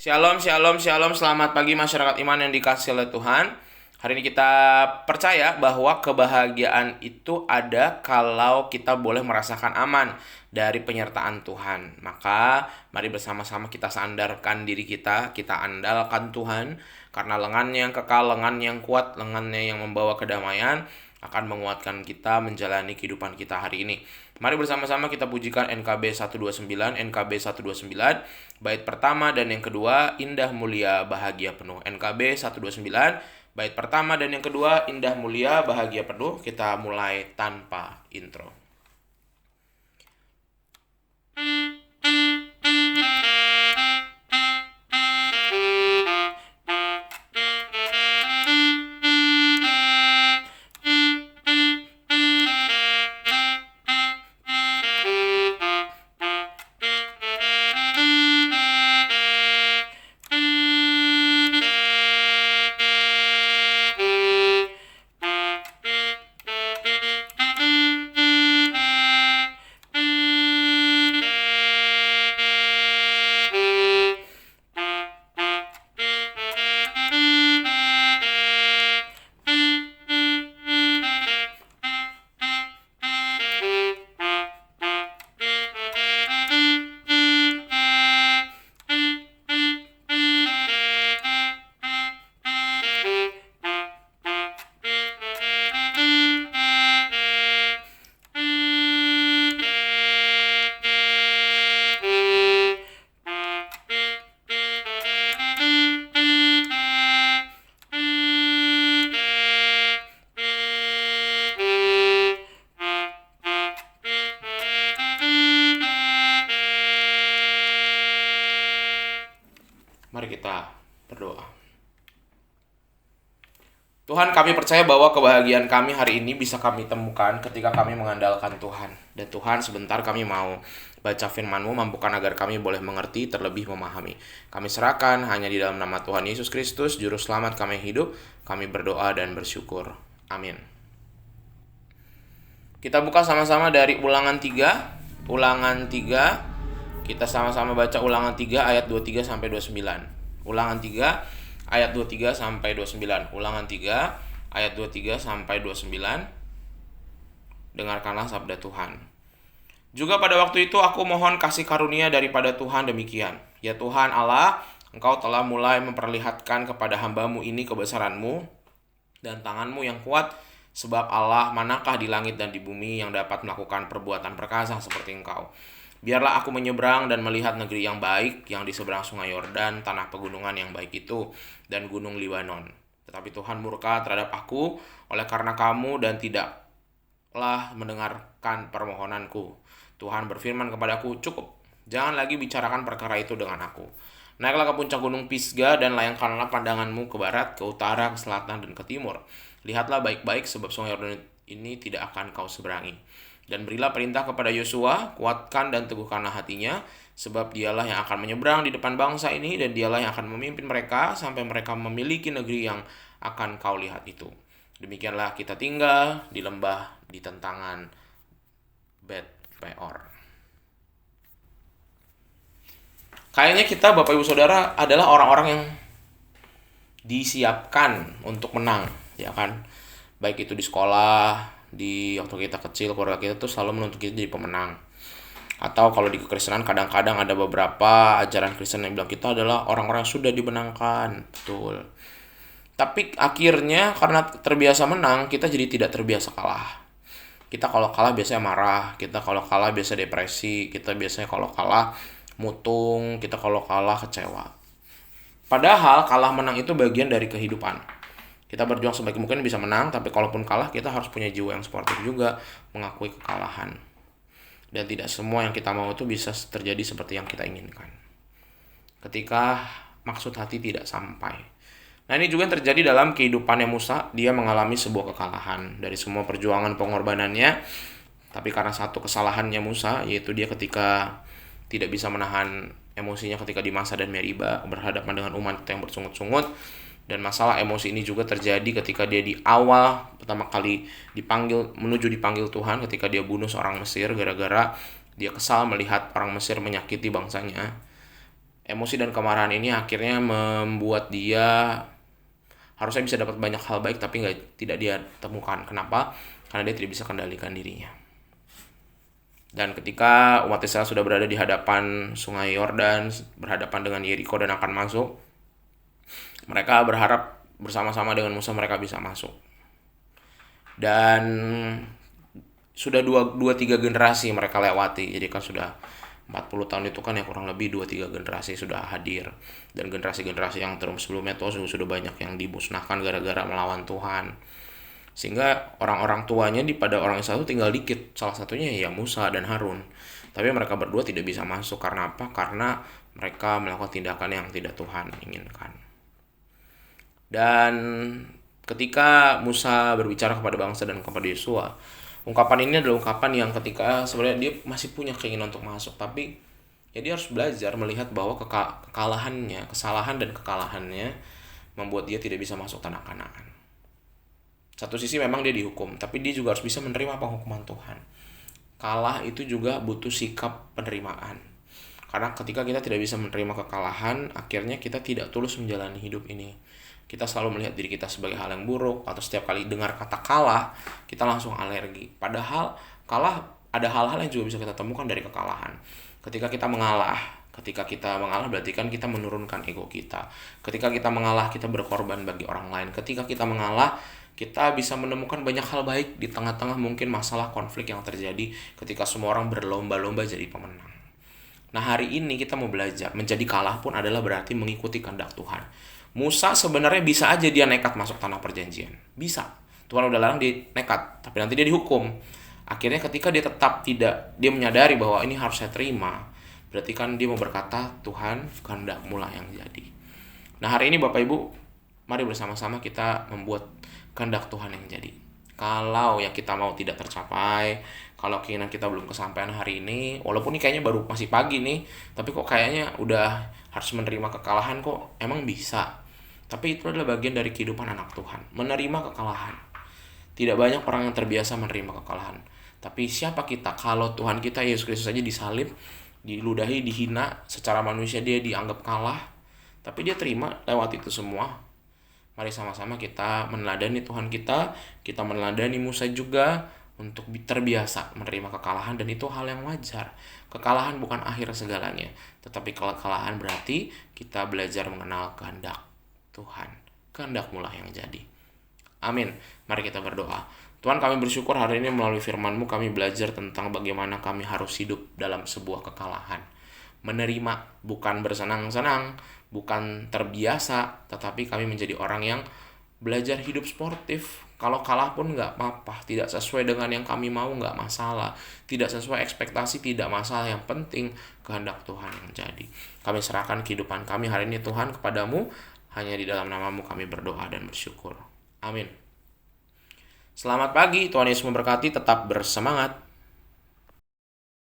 Shalom, shalom, shalom. Selamat pagi masyarakat iman yang dikasihi oleh Tuhan. Hari ini kita percaya bahwa kebahagiaan itu ada kalau kita boleh merasakan aman dari penyertaan Tuhan. Maka mari bersama-sama kita sandarkan diri kita andalkan Tuhan. Karena lengannya yang kekal, lengannya yang kuat, lengannya yang membawa kedamaian akan menguatkan kita menjalani kehidupan kita hari ini. Mari bersama-sama kita pujikan NKB 129, NKB 129, bait pertama dan yang kedua, indah mulia bahagia penuh. NKB 129, bait pertama dan yang kedua, indah mulia bahagia penuh. Kita mulai tanpa intro. Mari kita berdoa. Tuhan, kami percaya bahwa kebahagiaan kami hari ini bisa kami temukan ketika kami mengandalkan Tuhan. Dan Tuhan, sebentar kami mau baca firman-Mu, mampukan agar kami boleh mengerti, terlebih memahami. Kami serahkan hanya di dalam nama Tuhan Yesus Kristus, Juru Selamat kami hidup. Kami berdoa dan bersyukur. Amin. Kita buka sama-sama dari Ulangan 3. Ulangan 3. Kita sama-sama baca Ulangan 3 ayat 23 sampai 29. Ulangan 3 ayat 23 sampai 29. Ulangan 3 ayat 23 sampai 29. Dengarkanlah sabda Tuhan. Juga pada waktu itu aku mohon kasih karunia daripada Tuhan demikian. Ya Tuhan Allah, Engkau telah mulai memperlihatkan kepada hamba-Mu ini kebesaran-Mu dan tangan-Mu yang kuat. Sebab Allah manakah di langit dan di bumi yang dapat melakukan perbuatan perkasa seperti Engkau. Biarlah aku menyeberang dan melihat negeri yang baik yang di seberang sungai Yordan, tanah pegunungan yang baik itu, dan gunung Libanon. Tetapi Tuhan murka terhadap aku oleh karena kamu dan tidaklah mendengarkan permohonanku. Tuhan berfirman kepadaku, cukup, jangan lagi bicarakan perkara itu dengan aku. Naiklah ke puncak gunung Pisga dan layangkanlah pandanganmu ke barat, ke utara, ke selatan, dan ke timur. Lihatlah baik-baik sebab sungai Yordan ini tidak akan kau seberangi. Dan berilah perintah kepada Yosua, kuatkan dan teguhkanlah hatinya, sebab dialah yang akan menyeberang di depan bangsa ini, dan dialah yang akan memimpin mereka, sampai mereka memiliki negeri yang akan kau lihat itu. Demikianlah kita tinggal di lembah di tentangan Bet Peor. Kayaknya kita, Bapak Ibu Saudara, adalah orang-orang yang disiapkan untuk menang, ya kan? Baik itu di sekolah, di waktu kita kecil, keluarga kita tuh selalu menuntut kita jadi pemenang. Atau kalau di kekristenan kadang-kadang ada beberapa ajaran Kristen yang bilang kita adalah orang-orang yang sudah dimenangkan. Betul. Tapi akhirnya karena terbiasa menang, kita jadi tidak terbiasa kalah. Kita kalau kalah biasanya marah, kita kalau kalah biasa depresi, kita biasanya kalau kalah mutung, kita kalau kalah kecewa. Padahal kalah menang itu bagian dari kehidupan. Kita berjuang sebaik mungkin bisa menang, tapi kalaupun kalah kita harus punya jiwa yang sportif juga, mengakui kekalahan. Dan tidak semua yang kita mau itu bisa terjadi seperti yang kita inginkan. Ketika maksud hati tidak sampai. Nah, ini juga yang terjadi dalam kehidupannya Musa. Dia mengalami sebuah kekalahan dari semua perjuangan pengorbanannya. Tapi karena satu kesalahannya Musa, yaitu dia ketika tidak bisa menahan emosinya ketika di Masa dan Meriba berhadapan dengan umat yang bersungut-sungut. Dan masalah emosi ini juga terjadi ketika dia di awal pertama kali dipanggil Tuhan, ketika dia bunuh seorang Mesir gara-gara dia kesal melihat orang Mesir menyakiti bangsanya. Emosi dan kemarahan ini akhirnya membuat dia harusnya bisa dapat banyak hal baik tapi tidak dia temukan. Kenapa? Karena dia tidak bisa kendalikan dirinya. Dan ketika umat Israel sudah berada di hadapan sungai Yordan, berhadapan dengan Yeriko dan akan masuk, mereka berharap bersama-sama dengan Musa mereka bisa masuk. Dan sudah 2-3 generasi mereka lewati. Jadi kan sudah 40 tahun itu kan ya kurang lebih 2-3 generasi sudah hadir. Dan generasi-generasi yang terus sebelumnya tuh sudah banyak yang dimusnahkan gara-gara melawan Tuhan. Sehingga orang-orang tuanya pada orang Israel itu tinggal dikit. Salah satunya ya Musa dan Harun. Tapi mereka berdua tidak bisa masuk. Karena apa? Karena mereka melakukan tindakan yang tidak Tuhan inginkan. Dan ketika Musa berbicara kepada bangsa dan kepada Yosua, ungkapan ini adalah ungkapan yang ketika sebenarnya dia masih punya keinginan untuk masuk. Tapi ya dia harus belajar melihat bahwa kekalahannya, kesalahan dan kekalahannya membuat dia tidak bisa masuk tanah Kanaan. Satu sisi memang dia dihukum, tapi dia juga harus bisa menerima penghukuman Tuhan. Kalah itu juga butuh sikap penerimaan. Karena ketika kita tidak bisa menerima kekalahan, akhirnya kita tidak tulus menjalani hidup ini. Kita selalu melihat diri kita sebagai hal yang buruk, atau setiap kali dengar kata kalah, kita langsung alergi. Padahal kalah ada hal-hal yang juga bisa kita temukan dari kekalahan. Ketika kita mengalah berarti kan kita menurunkan ego kita. Ketika kita mengalah, kita berkorban bagi orang lain. Ketika kita mengalah, kita bisa menemukan banyak hal baik di tengah-tengah mungkin masalah konflik yang terjadi ketika semua orang berlomba-lomba jadi pemenang. Nah, hari ini kita mau belajar, menjadi kalah pun adalah berarti mengikuti kehendak Tuhan. Musa sebenarnya bisa aja dia nekat masuk tanah perjanjian. Bisa. Tuhan udah larang dia nekat, tapi nanti dia dihukum. Akhirnya ketika dia tetap dia menyadari bahwa ini harus saya terima, berarti kan dia mau berkata, Tuhan, kehendak-Mu lah yang jadi. Nah, hari ini Bapak Ibu, mari bersama-sama kita membuat kehendak Tuhan yang jadi. Kalau yang kita mau tidak tercapai, kalau keinginan kita belum kesampaian hari ini, walaupun ini kayaknya baru masih pagi nih, tapi kok kayaknya udah harus menerima kekalahan kok, emang bisa. Tapi itu adalah bagian dari kehidupan anak Tuhan, menerima kekalahan. Tidak banyak orang yang terbiasa menerima kekalahan. Tapi siapa kita kalau Tuhan kita Yesus Kristus saja disalib, diludahi, dihina, secara manusia dia dianggap kalah, tapi dia terima lewat itu semua. Mari sama-sama kita meneladani Tuhan kita meneladani Musa juga untuk terbiasa menerima kekalahan, dan itu hal yang wajar. Kekalahan bukan akhir segalanya, tetapi kekalahan berarti kita belajar mengenal kehendak Tuhan. Kehendak-Mu lah yang jadi. Amin. Mari kita berdoa. Tuhan, kami bersyukur hari ini melalui firman-Mu kami belajar tentang bagaimana kami harus hidup dalam sebuah kekalahan. Menerima, bukan bersenang-senang, bukan terbiasa, tetapi kami menjadi orang yang belajar hidup sportif. Kalau kalah pun nggak apa-apa, tidak sesuai dengan yang kami mau nggak masalah, tidak sesuai ekspektasi tidak masalah, yang penting kehendak Tuhan yang jadi. Kami serahkan kehidupan kami hari ini Tuhan kepadamu, hanya di dalam nama-Mu kami berdoa dan bersyukur. Amin. Selamat pagi, Tuhan Yesus memberkati, tetap bersemangat.